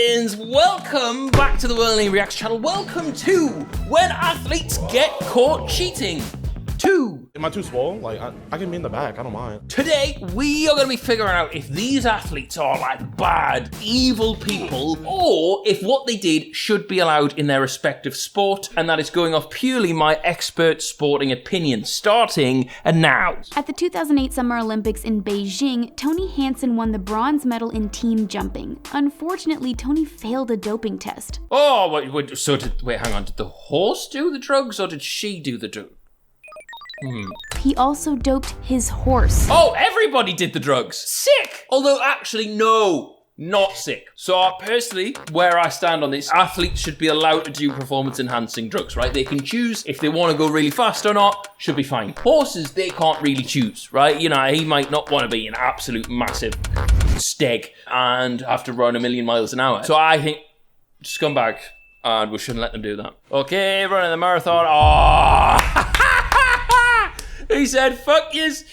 friends, welcome back to the Whirling Reacts channel. Welcome to When Athletes Get Caught Cheating 2. Am I too swole? Like, I can be in the back, I don't mind. Today, we are going to be figuring out if these athletes are like bad, evil people, or if what they did should be allowed in their respective sport, and that is going off purely my expert sporting opinion, starting now. At the 2008 Summer Olympics in Beijing, Tony Hansen won the bronze medal in team jumping. Unfortunately, Tony failed a doping test. Oh, wait, hang on, did the horse do the drugs, or did she do the drugs? He also doped his horse. Oh, everybody did the drugs. Sick! Although, actually, no, not sick. So, personally, where I stand on this, athletes should be allowed to do performance-enhancing drugs, right? They can choose if they want to go really fast or not, should be fine. Horses, they can't really choose, right? You know, he might not want to be an absolute massive steg and have to run 1,000,000 miles an hour. So, I think, scumbag, and we shouldn't let them do that. Okay, running the marathon. Oh! He said, fuck yous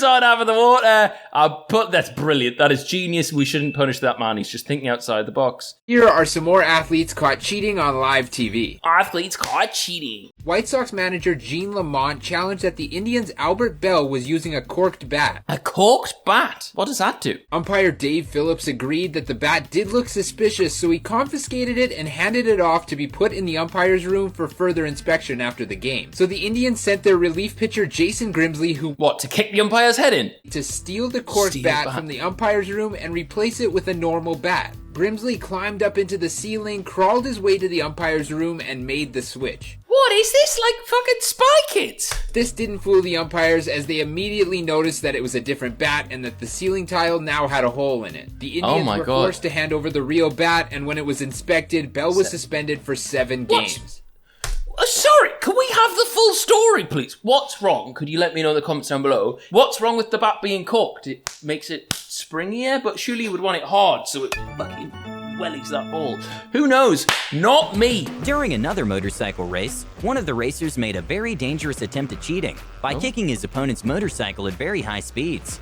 aren't having the water. That's brilliant. That is genius. We shouldn't punish that man. He's just thinking outside the box. Here are some more athletes caught cheating on live TV. Athletes caught cheating. White Sox manager Gene Lamont challenged that the Indians' Albert Bell was using a corked bat. A corked bat? What does that do? Umpire Dave Phillips agreed that the bat did look suspicious, so he confiscated it and handed it off to be put in the umpire's room for further inspection after the game. So the Indians sent their relief pitcher Jason Grimsley, who to kick the umpire's head in? To steal the corked bat from the umpire's room and replace it with a normal bat. Grimsley climbed up into the ceiling, crawled his way to the umpire's room, and made the switch. What is this, like fucking Spy Kids? This didn't fool the umpires, as they immediately noticed that it was a different bat and that the ceiling tile now had a hole in it. The Indians were forced to hand over the real bat, and when it was inspected, Bell was suspended for 7 games. Sorry, can we have the full story, please? What's wrong? Could you let me know in the comments down below? What's wrong with the bat being corked? It makes it springier, but surely you would want it hard so it fucking wellies that ball. Who knows? Not me. During another motorcycle race, one of the racers made a very dangerous attempt at cheating by kicking his opponent's motorcycle at very high speeds.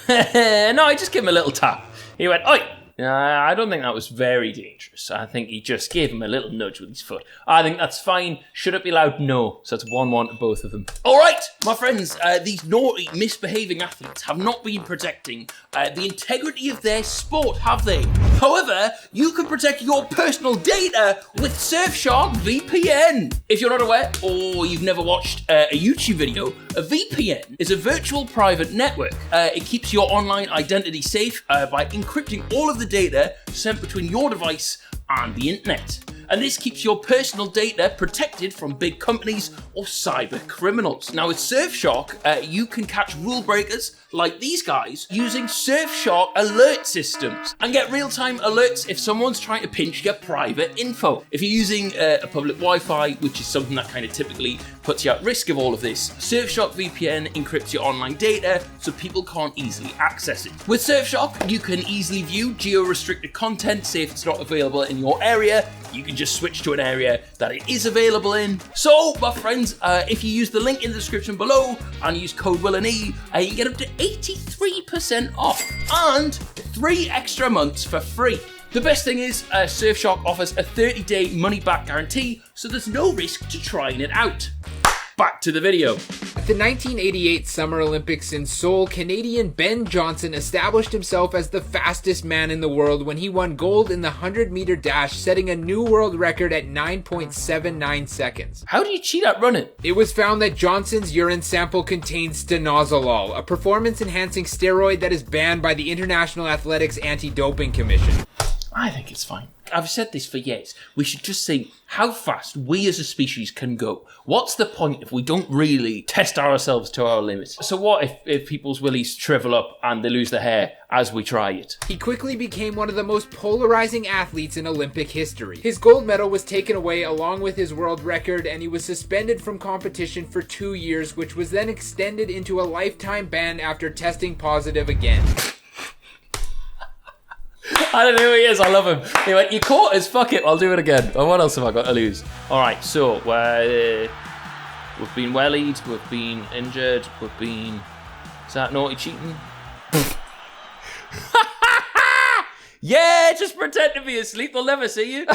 No, I just gave him a little tap. He went, oi! I don't think that was very dangerous. I think he just gave him a little nudge with his foot. I think that's fine. Should it be allowed? No. So it's 1-1 to both of them. All right, my friends, these naughty, misbehaving athletes have not been protecting the integrity of their sport, have they? However, you can protect your personal data with Surfshark VPN. If you're not aware, or you've never watched a YouTube video, a VPN is a virtual private network. It keeps your online identity safe by encrypting all of the data sent between your device and the internet. And this keeps your personal data protected from big companies or cyber criminals. Now with Surfshark, you can catch rule breakers like these guys using Surfshark alert systems and get real-time alerts if someone's trying to pinch your private info. If you're using a public Wi-Fi, which is something that kind of typically puts you at risk of all of this, Surfshark VPN encrypts your online data so people can't easily access it. With Surfshark, you can easily view geo-restricted content, say if it's not available in your area, you can just switch to an area that it is available in. So, my friends, if you use the link in the description below and use code WILLANE, you get up to 83% off and 3 extra months for free. The best thing is, Surfshark offers a 30-day money-back guarantee, so there's no risk to trying it out. Back to the video. At the 1988 Summer Olympics in Seoul, Canadian Ben Johnson established himself as the fastest man in the world when he won gold in the 100-meter dash, setting a new world record at 9.79 seconds. How do you cheat at running? It was found that Johnson's urine sample contained stanozolol, a performance-enhancing steroid that is banned by the International Athletics Anti-Doping Commission. I think it's fine. I've said this for years. We should just see how fast we as a species can go. What's the point if we don't really test ourselves to our limits? So what if people's willies shrivel up and they lose their hair as we try it? He quickly became one of the most polarizing athletes in Olympic history. His gold medal was taken away along with his world record, and he was suspended from competition for 2 years, which was then extended into a lifetime ban after testing positive again. I don't know who he is, I love him. He went, you caught us, fuck it, I'll do it again. Oh, what else have I got to lose? Alright, so, we've been wellied, we've been injured, we've been... Is that naughty cheating? Yeah, just pretend to be asleep. They'll never see you.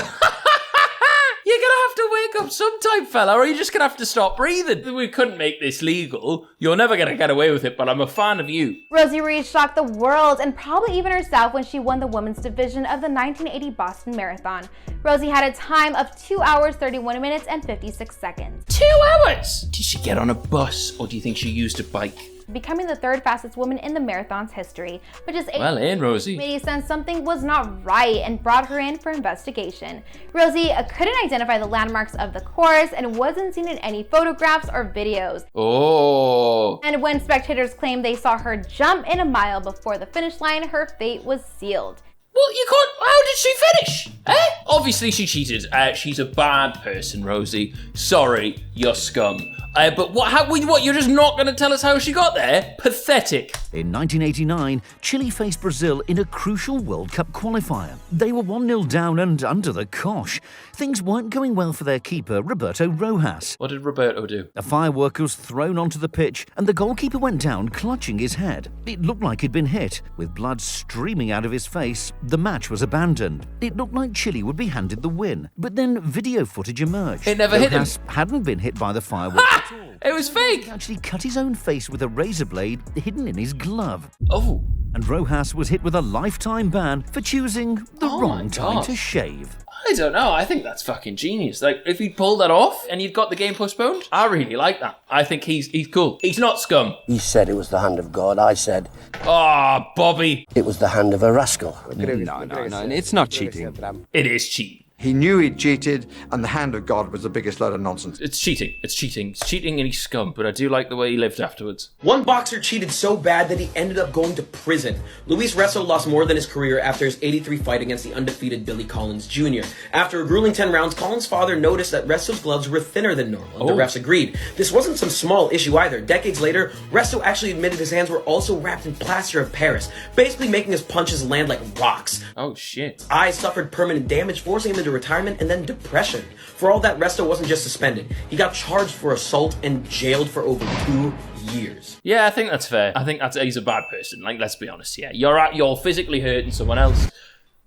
You're gonna have to wake up sometime, fella, or you're just gonna have to stop breathing. We couldn't make this legal. You're never gonna get away with it, but I'm a fan of you. Rosie Ruiz shocked the world and probably even herself when she won the women's division of the 1980 Boston Marathon. Rosie had a time of 2 hours, 31 minutes, and 56 seconds. 2 hours? Did she get on a bus, or do you think she used a bike? Becoming the third fastest woman in the marathon's history. But just Well, in Rosie. made it sense something was not right and brought her in for investigation. Rosie couldn't identify the landmarks of the course and wasn't seen in any photographs or videos. Oh. And when spectators claimed they saw her jump in a mile before the finish line, her fate was sealed. Well, you can't. How did she finish? Eh? Obviously, she cheated. She's a bad person, Rosie. Sorry, you're scum. But what? You're just not going to tell us how she got there? Pathetic. In 1989, Chile faced Brazil in a crucial World Cup qualifier. They were 1-0 down and under the cosh. Things weren't going well for their keeper, Roberto Rojas. What did Roberto do? A firework was thrown onto the pitch and the goalkeeper went down clutching his head. It looked like he'd been hit. With blood streaming out of his face, the match was abandoned. It looked like Chile would be handed the win, but then video footage emerged. It never hit him. Rojas hadn't been hit by the firework at all. It was fake. He actually cut his own face with a razor blade hidden in his glove. Oh. And Rojas was hit with a lifetime ban for choosing the Oh wrong my time God. to shave. I don't know. I think that's fucking genius. Like, if he'd pulled that off and you'd got the game postponed, I really like that. I think he's cool. He's not scum. He said it was the hand of God. I said Ah, Bobby. it was the hand of a rascal. No, it's not cheating. It is cheating. He knew he'd cheated, and the hand of God was the biggest load of nonsense. It's cheating. It's cheating. It's cheating and he's scum, but I do like the way he lived afterwards. One boxer cheated so bad that he ended up going to prison. Luis Resso lost more than his career after his 83 fight against the undefeated Billy Collins Jr. After a grueling 10 rounds, Collins' father noticed that Resso's gloves were thinner than normal, and the refs agreed. This wasn't some small issue either. Decades later, Resso actually admitted his hands were also wrapped in plaster of Paris, basically making his punches land like rocks. Oh, shit. His eyes suffered permanent damage, forcing him into retirement and then depression. For all that, Resto wasn't just suspended. He got charged for assault and jailed for over 2 years. Yeah, I think that's fair. I think he's a bad person. Like, let's be honest, yeah. You're physically hurting someone else.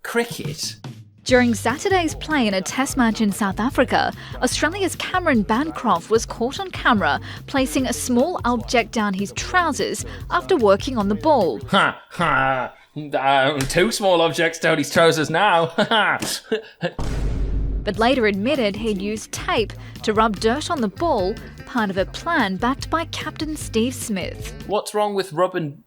Cricket? During Saturday's play in a test match in South Africa, Australia's Cameron Bancroft was caught on camera placing a small object down his trousers after working on the ball. Ha, ha. 2 small objects down his trousers now. But later admitted he'd used tape to rub dirt on the ball, part of a plan backed by Captain Steve Smith. What's wrong with rubbing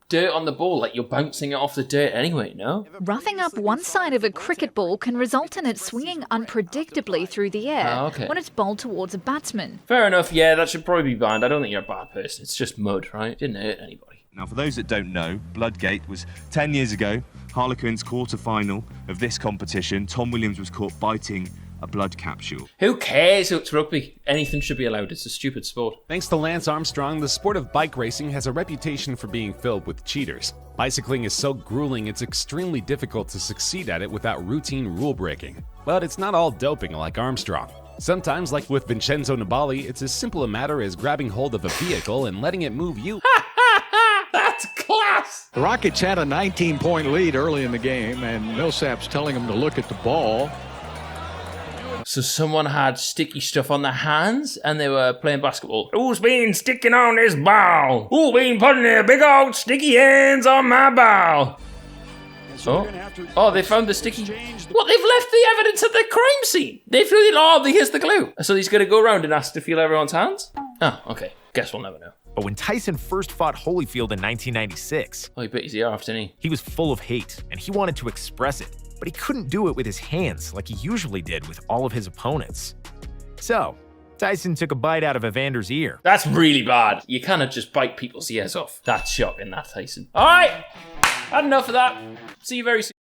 dirt on the ball? Like, you're bouncing it off the dirt anyway, no? Roughing up one side of a cricket ball can result in it swinging unpredictably through the air when it's bowled towards a batsman. Fair enough, yeah, that should probably be banned. I don't think you're a bad person. It's just mud, right? Didn't hurt anybody. Now, for those that don't know, Bloodgate was 10 years ago, Harlequins quarter-final of this competition. Tom Williams was caught biting a blood capsule. Who cares? It's rugby. Anything should be allowed. It's a stupid sport. Thanks to Lance Armstrong, the sport of bike racing has a reputation for being filled with cheaters. Bicycling is so grueling, it's extremely difficult to succeed at it without routine rule breaking. But it's not all doping like Armstrong. Sometimes, like with Vincenzo Nibali, it's as simple a matter as grabbing hold of a vehicle and letting it move you. That's class! The Rockets had a 19-point lead early in the game, and Millsap's telling them to look at the ball. So someone had sticky stuff on their hands and they were playing basketball. Who's been sticking on this ball? Who been putting their big old sticky hands on my ball? Oh, they found the sticky... What, they've left the evidence at the crime scene? They've really... here's the glue. So he's going to go around and ask to feel everyone's hands? Oh, okay. Guess we'll never know. But when Tyson first fought Holyfield in 1996... Oh, he bit his ear off, didn't he? He was full of hate, and he wanted to express it. But he couldn't do it with his hands like he usually did with all of his opponents. So, Tyson took a bite out of Evander's ear. That's really bad. You cannot just bite people's ears off. That's shocking, that, Tyson. All right, had enough of that. See you very soon.